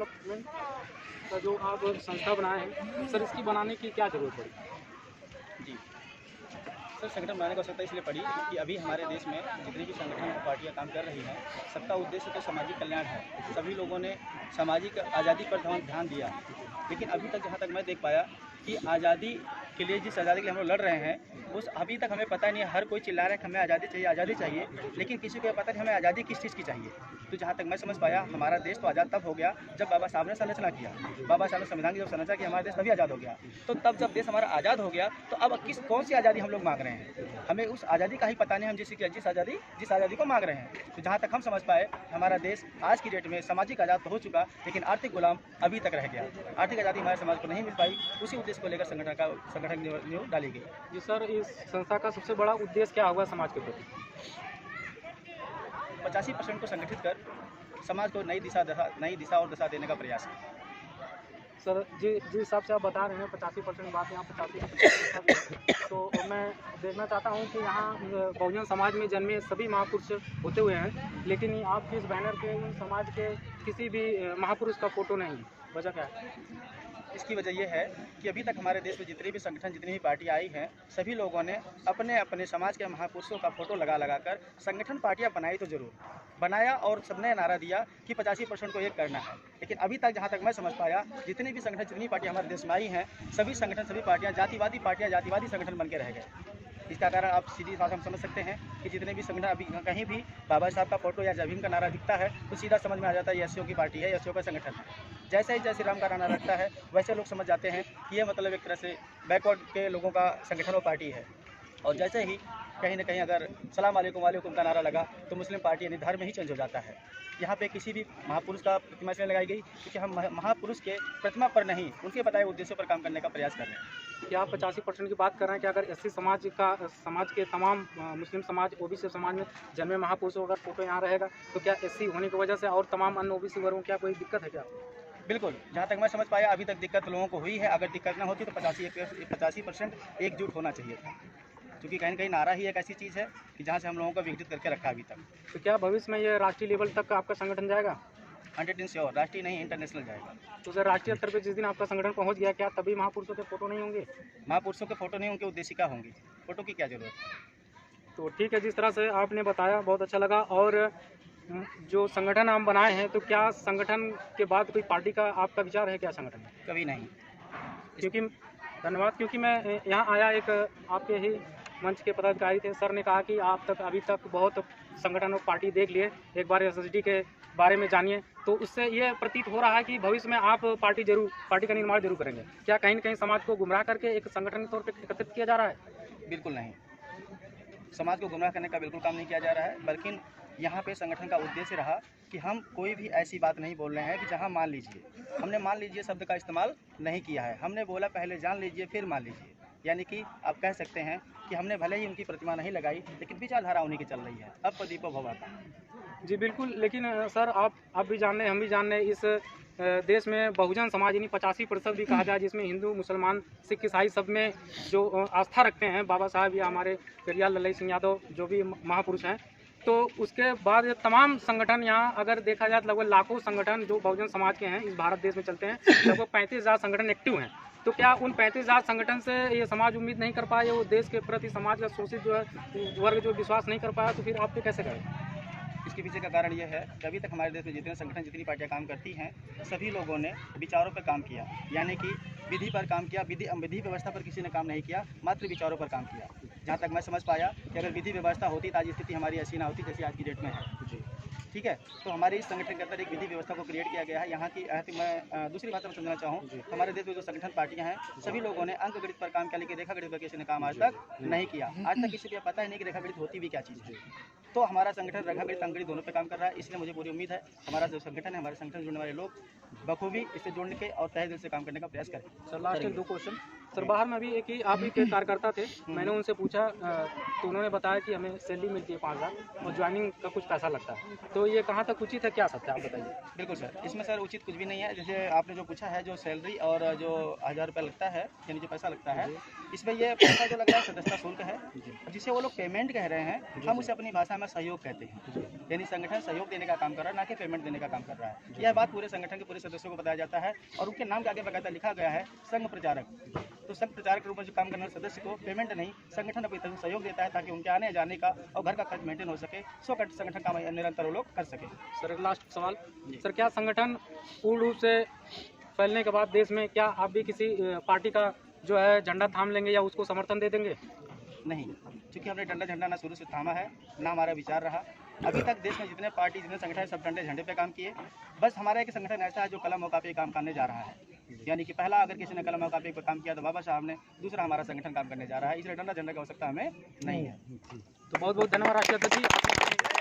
Development का जो आप संस्था बनाए हैं सर, इसकी बनाने की क्या ज़रूरत पड़ी? जी सर, संगठन बनाने की आवश्यकता इसलिए पड़ी कि अभी हमारे देश में जितनी भी संगठन पार्टियां काम कर रही हैं, सबका उद्देश्य तो सामाजिक कल्याण है। सभी लोगों ने सामाजिक आज़ादी पर ध्यान दिया, लेकिन अभी तक जहां तक मैं देख पाया कि आज़ादी के लिए, जिस आज़ादी के लिए हम लोग लड़ रहे हैं, उस अभी तक हमें पता नहीं है। हर कोई चिल्ला रहा है कि हमें आज़ादी चाहिए, लेकिन किसी को पता नहीं हमें आज़ादी किस चीज़ की चाहिए। तो जहाँ तक मैं समझ पाया, हमारा देश तो आज़ाद तब हो गया जब बाबा साहब ने संरचना किया। बाबा साहब ने संविधान की जब संरचना की, हमारा देश तभी आज़ाद हो गया। तो तब जब देश हमारा आज़ाद हो गया, तो अब कौन सी आज़ादी हम लोग मांग रहे हैं? हमें उस आज़ादी का ही पता नहीं, हम जिस आज़ादी को मांग रहे हैं। तो जहाँ तक हम समझ पाए, हमारा देश आज की डेट में सामाजिक आज़ाद तो हो चुका, लेकिन आर्थिक गुलाम अभी तक रह गया। आर्थिक आज़ादी हमारे समाज को नहीं मिल पाई। उसी उद्देश्य को लेकर संगठन नींव डाली गई। जी सर, इस संस्था का सबसे बड़ा उद्देश्य क्या होगा समाज के प्रति? 85% को संगठित कर समाज को नई दिशा और दशा देने का प्रयास है। सर जी, जिस हिसाब से आप बता रहे हैं 85% बात यहाँ 85%, तो मैं देखना चाहता हूँ कि यहाँ बहुजन समाज में जन्मे सभी महापुरुष होते हुए हैं, लेकिन आपके इस बैनर के इन समाज के किसी भी महापुरुष का फोटो नहीं है। वजह क्या है? इसकी वजह यह है कि अभी तक हमारे देश में जितने भी संगठन, जितनी भी पार्टी आई हैं, सभी लोगों ने अपने अपने समाज के महापुरुषों का फोटो लगा कर संगठन पार्टियां बनाई, तो जरूर बनाया, और सबने नारा दिया कि 85% को एक करना है। लेकिन अभी तक जहां तक मैं समझ पाया, जितने भी संगठन, जितनी पार्टियां हमारे देश में आई हैं, सभी संगठन, सभी पार्टियां जातिवादी संगठन बन के रह गए। इसका कारण आप सीधी बात हम समझ सकते हैं कि जितने भी संगठन, अभी कहीं भी बाबा साहब का फोटो या जय भीम का नारा दिखता है, तो सीधा समझ में आ जाता है ये एससीओ की पार्टी है, एससीओ का संगठन है। जैसे ही जय श्री राम का नारा रखता है, वैसे लोग समझ जाते हैं कि ये मतलब एक तरह से बैकवर्ड के लोगों का संगठन और पार्टी है। और जैसे ही कहीं ना कहीं अगर सलाम वालेकुम वालेकुम का नारा लगा, तो मुस्लिम पार्टी यानी धर्म ही चेंज हो जाता है। यहाँ पे किसी भी महापुरुष का प्रतिमा इसलिए लगाई गई क्योंकि हम महापुरुष के प्रतिमा पर नहीं, उनके बताए उद्देश्यों पर काम करने का प्रयास कर रहे हैं। क्या आप 85% की बात कर रहे हैं कि अगर एससी समाज के तमाम मुस्लिम समाज, ओबीसी समाज में जन्मे महापुरुषों का फोटो यहाँ रहेगा, तो क्या एससी होने की वजह से और तमाम अन्य ओबीसी वर्गों क्या कोई दिक्कत है क्या? बिल्कुल, जहाँ तक मैं समझ पाया, अभी तक दिक्कत लोगों को हुई है। अगर दिक्कत ना होती तो 85% एकजुट होना चाहिए था, क्योंकि कहीं ना कहीं नारा ही एक ऐसी चीज़ है कि जहाँ से हम लोगों को विघटित करके रखा अभी तक। तो क्या भविष्य में ये राष्ट्रीय लेवल तक आपका संगठन जाएगा? 100% श्योर, राष्ट्रीय नहीं इंटरनेशनल जाएगा। तो सर, राष्ट्रीय स्तर पर जिस दिन आपका संगठन पहुँच गया, क्या तभी महापुरुषों के फोटो नहीं होंगे? महापुरुषों के फोटो नहीं, उनके उद्देशिका होंगी। फोटो की क्या जरूरत है? तो ठीक है, जिस तरह से आपने बताया बहुत अच्छा लगा। और जो संगठन हम बनाए हैं, तो क्या संगठन के बाद कोई पार्टी का आपका विचार है क्या संगठन में? कभी नहीं। क्योंकि धन्यवाद, क्योंकि मैं यहाँ आया, एक आपके ही मंच के पदाधिकारी थे, सर ने कहा कि आप अभी तक बहुत संगठन और पार्टी देख लिए, एक बार एसएसडी के बारे में जानिए। तो उससे ये प्रतीत हो रहा है कि भविष्य में आप पार्टी का निर्माण जरूर करेंगे। क्या कहीं न कहीं समाज को गुमराह करके एक संगठन के तौर पर एकत्रित किया जा रहा है? बिल्कुल नहीं, समाज को गुमराह करने का बिल्कुल काम नहीं किया जा रहा है, बल्कि यहाँ पे संगठन का उद्देश्य रहा कि हम कोई भी ऐसी बात नहीं बोल रहे हैं कि जहाँ मान लीजिए, हमने मान लीजिए शब्द का इस्तेमाल नहीं किया है। हमने बोला पहले जान लीजिए फिर मान लीजिए, यानी कि आप कह सकते हैं कि हमने भले ही उनकी प्रतिमा नहीं लगाई, लेकिन विचारधारा उन्हीं की चल रही है। अब दीपो भव का। जी बिल्कुल, लेकिन सर आप भी जान रहे हैं, हम भी जान रहे हैं, इस देश में बहुजन समाज यानी 85% भी कहा जाए, जिसमें हिंदू, मुसलमान, सिख, ईसाई सब में जो आस्था रखते हैं, बाबा साहब या हमारे पेरियार लल्लई सिंह यादव जो भी महापुरुष हैं, तो उसके बाद तमाम संगठन, यहाँ अगर देखा जाए लगभग लाखों संगठन जो बहुजन समाज के हैं इस भारत देश में चलते हैं, लगभग 35,000 संगठन एक्टिव हैं। तो क्या उन 35,000 संगठन से ये समाज उम्मीद नहीं कर पाया, वो देश के प्रति समाज का शोषित जो है वर्ग जो विश्वास नहीं कर पाया, तो फिर आप पे कैसे करें? इसके पीछे का कारण यह है कि अभी तक हमारे देश में जितने संगठन, जितनी पार्टियां काम करती हैं, सभी लोगों ने विचारों पर काम किया, यानी कि विधि पर काम किया। विधि व्यवस्था पर किसी ने काम नहीं किया, मात्र विचारों पर काम किया। जहां तक मैं समझ पाया कि अगर विधि व्यवस्था होती तो आज स्थिति हमारी ऐसी ना होती जैसी आज की डेट में है। जी ठीक है, तो हमारे इस संगठन के अंदर एक विधि व्यवस्था को क्रिएट किया गया है। यहाँ की मैं दूसरी बात में समझना चाहूँ, हमारे देश में जो संगठन पार्टियां हैं, सभी लोगों ने अंक गणित पर काम किया, लेकिन रेखा गणित पर किसी ने काम आज तक नहीं किया। आज तक किसी को पता ही नहीं कि रेखा गणित होती भी क्या चीज़ है। तो हमारा संगठन रेखा गणित, अंक गणित दोनों पे काम कर रहा है। इसलिए मुझे पूरी उम्मीद है हमारा जो संगठन है, हमारे संगठन जुड़ने वाले लोग बखूबी इससे जुड़ने के और तहे दिल से काम करने का प्रयास करें। सर लास्ट में 2 क्वेश्चन। सर बाहर में भी आप एक कार्यकर्ता थे, मैंने उनसे पूछा तो उन्होंने बताया कि हमें सैलरी मिलती है 5,000 और ज्वाइनिंग का कुछ पैसा लगता है, तो ये कहाँ तक उचित है, क्या सत्य है, आप बताइए। बिल्कुल सर, इसमें सर उचित कुछ भी नहीं है। जैसे आपने जो पूछा है, जो सैलरी और जो 1,000 रुपये लगता है, यानी जो पैसा लगता है, इसमें ये पैसा जो लग रहा है सदस्यता शुल्क है, जिसे वो लोग पेमेंट कह रहे हैं, हम उसे अपनी भाषा में सहयोग कहते हैं। यानी संगठन सहयोग देने का काम कर रहा है, ना कि पेमेंट देने का काम कर रहा है। यह बात पूरे संगठन के पूरे सदस्यों को बताया जाता है और उनके नाम के आगे बाकायदा लिखा गया है संघ प्रचारक। तो संघ प्रचारक के रूप में जो काम करने वाले सदस्य को पेमेंट नहीं, संगठन अपनी तरफ से सहयोग देता है ताकि उनके आने जाने का और घर का खर्च मेंटेन हो सके, सो संगठन का निरंतर वो लोग कर सके। सर लास्ट सवाल, सर क्या संगठन पूर्ण रूप से फैलने के बाद देश में क्या आप भी किसी पार्टी का जो है झंडा थाम लेंगे या उसको समर्थन दे देंगे? नहीं, क्योंकि हमने डंडा झंडा ना शुरू से थामा है, ना हमारा विचार रहा। अभी तक देश में जितने पार्टी जितने संगठन सब डंडे झंडे पे काम किए। बस हमारा एक संगठन ऐसा है जो कलम और कापी काम करने जा रहा है। यानी कि पहला अगर किसी ने कलम और कापी पर काम किया तो बाबा साहब ने, दूसरा हमारा संगठन काम करने जा रहा है। इसलिए डंडा झंडा की आवश्यकता हमें नहीं है। तो बहुत बहुत धन्यवाद राष्ट्रीय अध्यक्ष जी।